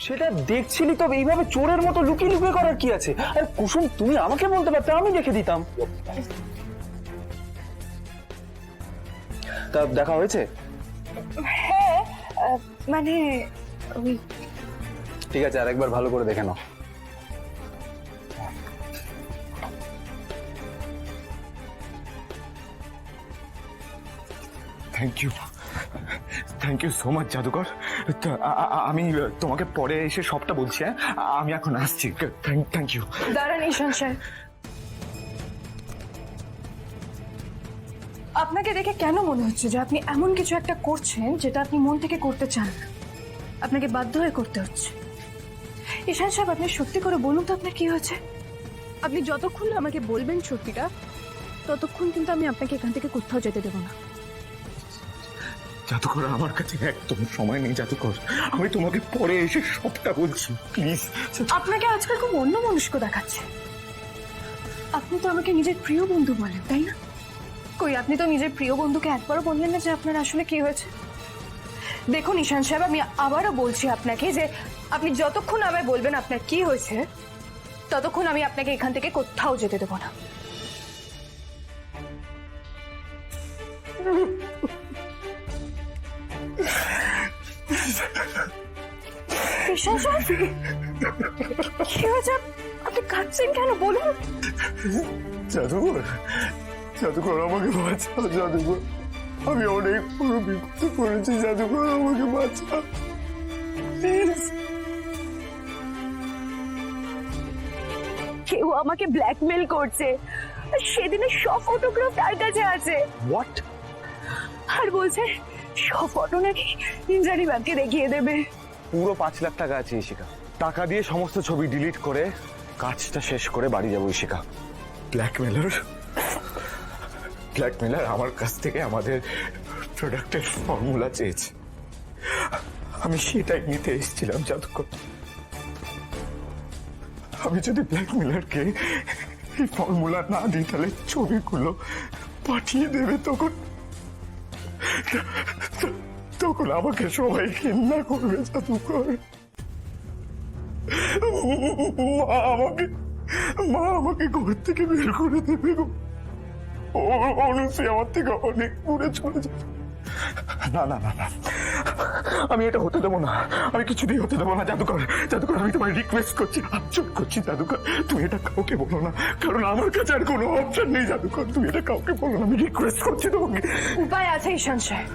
সেটা দেখছিলি তো, এইভাবে চোরের মতো লুকিয়ে লুকিয়ে করার কি আছে? আর কুসুম, তুমি আমাকে বলতে পারতে, আমি দেখে দিতাম। তা দেখা হয়েছে? হ্যাঁ, মানে ওই ঠিক আছে, আরেকবার ভালো করে দেখে নাও। থ্যাংক ইউ সো মাচ জাদুকর। আমি তোমাকে পরে এসে সবটা বলছি। হ্যাঁ, আমি এখন আসছি। Thank you. দাঁড়ান ঈশান সাহেব, আপনাকে দেখে কেন মনে হচ্ছে যে আপনি এমন কিছু একটা করছেন যেটা আপনি মন থেকে করতে চান না, আপনাকে বাধ্য হয়ে করতে হচ্ছে? ঈশান সাহেব, আপনি সত্যি করে বলুন তো আপনার কি হয়েছে। আপনি যতক্ষণ না আমাকে বলবেন সত্যিটা, ততক্ষণ কিন্তু আমি আপনাকে এখান থেকে কোথাও যেতে দেবো না। জাদুকর, আমার কাছে একদম সময় নেই জাদুকর। আমি তোমাকে পরে এসে সবটা বলছি, প্লিজ। আপনাকে আজকাল খুব অন্যমনস্ক দেখাচ্ছে। আপনি তো আমাকে নিজের প্রিয় বন্ধু বলেন, তাই না? কই, আপনি তো নিজের প্রিয় বন্ধুকে একবারও বললেন না যে আপনার আসলে কি হয়েছে। দেখুন ঈশান সাহেব, আমি আবারও বলছি আপনাকে যে আপনি যতক্ষণ আমায় বলবেন আপনার কি হয়েছে, ততক্ষণ আমি আপনাকে এখান থেকে কোথাও যেতে দেবো না। ঈশান সাহেব, কি হয়েছে? আপনি কাঁদছেন কেন বলুন? জাদুকর আমাকে বাঁচাও জাদুকর। আমি অনেক বড় বিপদে পড়েছি জাদুকর, আমাকে বাঁচাও প্লিজ। কেউ আমাকে ব্ল্যাকমেল করছে, সেদিনের সব ফটোগ্রাফ তার কাছে আছে। হোয়াট? আর বলছে সব ফটো নাকি ইন্দ্রাণী ম্যামকে দেখিয়ে দেবে। পুরো 5 লাখ টাকা আছে ঈশিকা। টাকা দিয়ে সমস্ত ছবি ডিলিট করে কাজটা শেষ করে বাড়ি যাবো ঈশিকা। ব্ল্যাকমেলার আমার কাছ থেকে আমাদের প্রোডাক্টের ফর্মুলা চেয়েছে। আমি সেটাই নিতে এসেছিলাম জাদুকর। আমি যদি ব্ল্যাকমেলারকে এই ফর্মুলা না দিই, তাহলে ছবিগুলো পাঠিয়ে দেবে। তখন আমাকে সবাই ঘৃণা করবে জাদুকর। মা আমাকে ঘর থেকে বের করে দেবে গো। অনুশ্রী আমার থেকে অনেক দূরে চলে যাবে। না না না না, আমি এটা হতে দেবো না। আমি কিছুতেই হতে দেবো না জাদুকর। জাদুকর, আমি তোমায় রিকোয়েস্ট করছি, হাত জোড় করছি জাদুকর, তুমি এটা কাউকে বলো না। কারণ আমার কাছে আর কোনো অপশন নেই জাদুকর। তুমি এটা কাউকে বলো না, আমি রিকোয়েস্ট করছি তোমাকে। উপায় আছে ঈশান সাহেব,